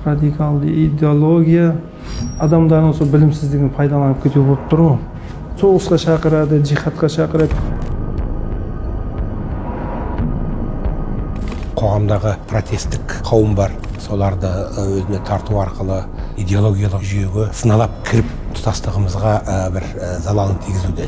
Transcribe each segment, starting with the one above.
радикалды идеология адамдардың осы білімсіздігін пайдаланып кету болып тұр ғой. Соғысқа шақырады, жихадқа шақырады. Қоғамдағы протесттік қауым бар. Соларды өзіне тарту арқылы идеологиялық жүйеге сыналап кіріп тұтастығымызға бір залалын тигізуде.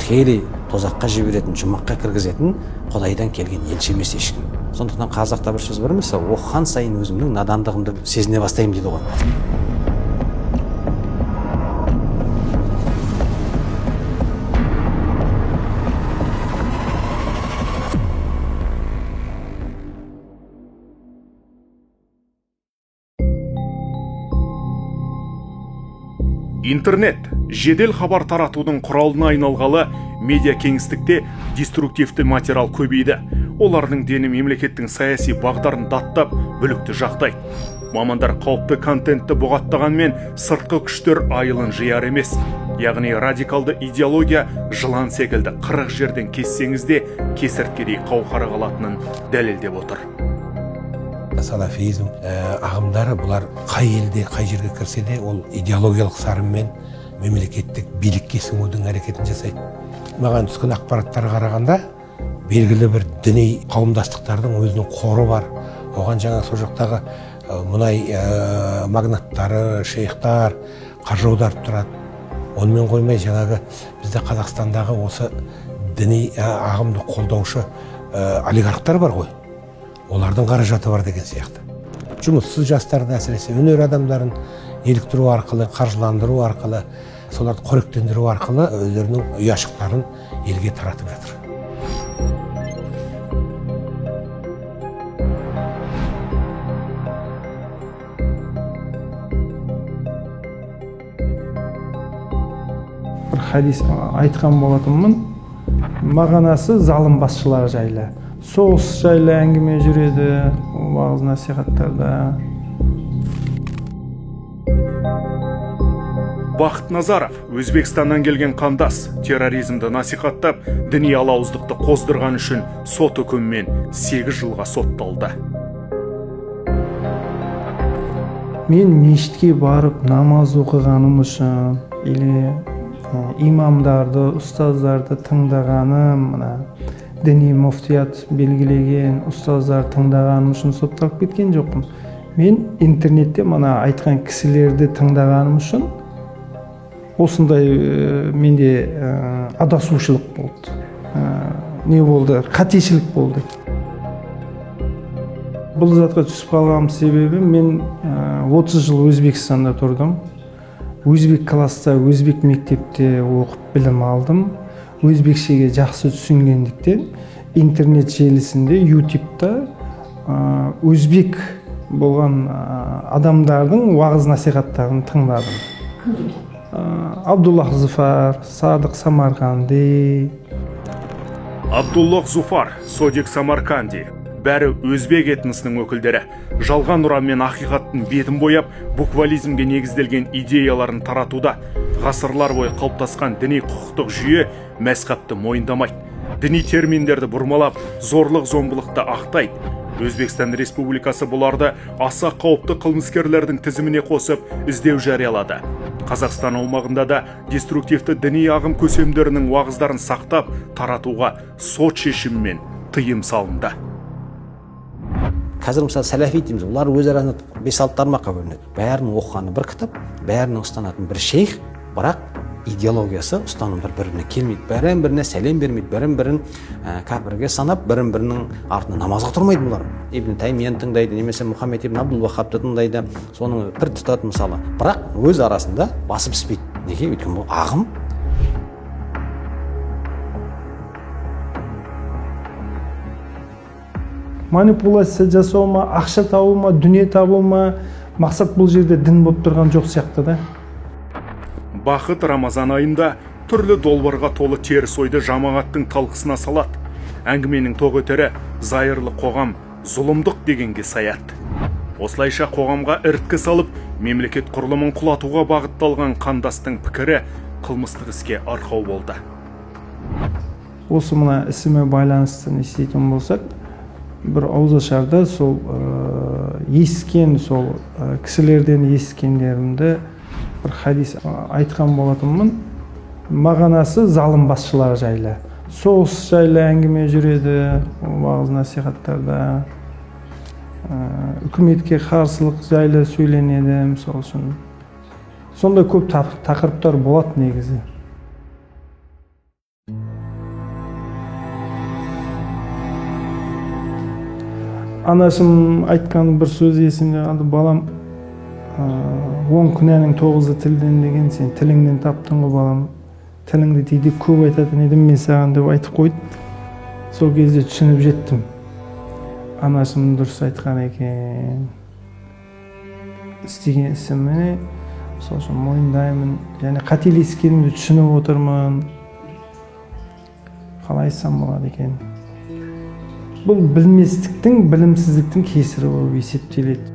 Тікелей тозаққа жіберетін, жұмаққа кіргізетін Құдайдан келген елші емес ешкім. Сондықтан қазақта бір сөз бар емес, оқыған сайын өзімнің надандығымды сезіне бастаймын дейді ғой. Интернет жедел хабар таратудың құралына айналғалы медиа кеңістікте деструктивті материал көбейді. Олардың дені мемлекеттің саяси бағдарын даттап, бүлікті жақтайды. Мамандар қауіпті контентті бұғаттағанмен сыртқы күштер айылын жияр емес. Яғни радикалды идеология жылан секілді 40 жерден кессеңіз де кесірткедей қауқары қалатынын дәлелдеп отыр. Салафизм ағымдары бұлар қай елде, қай жерге кірсе де ол идеологиялық сарынмен мемлекеттік билікке сіңудің әрекетін жасайды. Маған түскен ақпараттарға қарағанда белгілі бір діни қауымдастықтардың өзінің қоры бар. Оған жаңа сол жақтағы мұнай магнаттары, шейхтар, қаржы аударып тұрады. Онымен қоймай жаңағы бізде Қазақстандағы осы діни ағымды қолдаушы олигархтар бар ғой. Олардың қаражаты бар деген сияқты. Жұмыссыз жастарды әсіресе өнер адамдарын еліктіру арқылы, қаржыландыру арқылы, соларды қоректендіру арқылы өздерінің ұяшықтарын елге таратып жатыр. Бір хадис айтқан болатынмын. Мағынасы залым басшылар жайлы. Соғыс жайлы әңгіме жүреді, уағыз насихаттарда. Бақыт Назаров, Өзбекстаннан келген қандас, терроризмді насихаттап, діни алауыздықты қоздырған үшін сот үкімімен 8 жылға сотталды. Мен мешітке барып намаз оқығаным үшін, или имамдарды, ұстаздарды тыңдағаным, діни муфтият белгілеген ұстаздар тыңдағаным үшін сотталып кеткен жоқпын. Мен интернетте айтқан кісілерді тыңдағаным үшін осындай менде адасушылық болды. Не болды? Қатешілік болды. Бұл затқа түсіп қалғаным себебі мен 30 жыл Өзбекстанда тұрдым. Өзбек класста, өзбек мектепте оқып білім алдым. Өзбекшеге жақсы түсінгендіктен интернет желісінде, ютубта өзбек болған адамдардың уағыз насихаттарын тыңдадым. Абдуллах Зуфар, Садық Самарқанди. Абдуллах Зуфар, Содик Самарқанди. Бәрі өзбек этносының өкілдері. Жалған ұранмен ақиқаттың бетін бояп, буквализмге негізделген идеяларын таратуда. Ғасырлар бойы қалыптасқан діни құқықтық жүйе мәсхабты мойындамайды. Діни терминдерді бұрмалап, зорлық-зомбылықты ақтайды. Өзбекстан Республикасы бұларды аса қауіпті қылмыскерлердің тізіміне қосып, іздеу жариялады. Қазақстан аумағында да деструктивті діни ағым көсемдерінің уағыздарын сақтап, таратуға сот шешімімен тыйым салынды. Қазір мысалы сәләфи дейміз, олар өз арасында 5-6 тармаққа бөлінеді. Бәрінің оқығаны бір кітап, бәрінің ұстанатын бір шейх, бірақ идеологиясы ұстанымдар бір-біріне келмейді. Бірін-біріне сәлем бермейді, бірін-бірін кәпірге санап, бірін-бірінің артына намазға тұрмайды бұлар. Ибн Таймияны тыңдайды, немесе Мұхаммед ибн Абдул Вахабты тыңдайды, соның пір тұтады мысалы. Бірақ өз арасында басып іспейді. Неге? Өйткені бұл ағым. Манипуляция жасау ма, ақша табу ма, дүние табу ма, мақсат бұл жерде дін болып тұрған жоқ сияқты да. Бақыт Рамазан айында түрлі долбарға толы теріс ойды жамағаттың талқысына салады. Әңгіменің тоғытері зайырлы қоғам зұлымдық дегенге саяды. Осылайша қоғамға іріткі салып, мемлекет құрылымын құлатуға бағытталған қандастың пікірі қылмыстық іске арқау болды. Осы мына ісіме байланысты не істейтін болсақ, бір ауызашарда сол ескен сол кісілерден ескендерімді бір хадис айтқан болатынмын. Мағанасы залым басшылар жайлы. Соғыс жайлы әңгіме жүреді, уағыз насихаттарда. Үкіметке қарсылық жайлы сөйленеді, мысалы үшін. Сонда көп тақырыптар болады негізі. Анашым айтқан бір сөз есімде қалды. Балам, 10 күнәнің 9-ы тілден деген, сен тіліңнен таптың ғой балам. Тіліңді дейді көп айтатын едім мен саған деп айтып қойды. Сол кезде түсініп жеттім. Анашым дұрыс айтқан екен. Істеген ісімді сол үшін мойындаймын. Және қателескенімді түсініп отырмын. Қалай айтсам болады екен. Бұл білместіктің, білімсіздіктің кесірі болып есептеледі.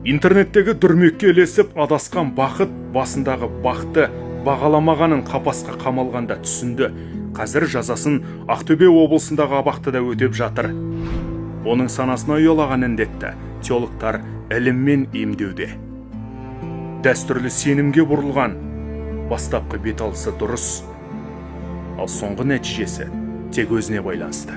Интернеттегі дүрмекке ілесіп адасқан бақыт басындағы бақты бағаламағанын қапасқа қамалғанда түсінді. Қазір жазасын Ақтөбе облысындағы абақтыда өтеп жатыр. Оның санасына ұялаған індетті теологтар іліммен емдеуде. Дәстүрлі сенімге бұрылған бастапқы беталысы дұрыс, ал соңғы нәтижесі тек өзіне байланысты.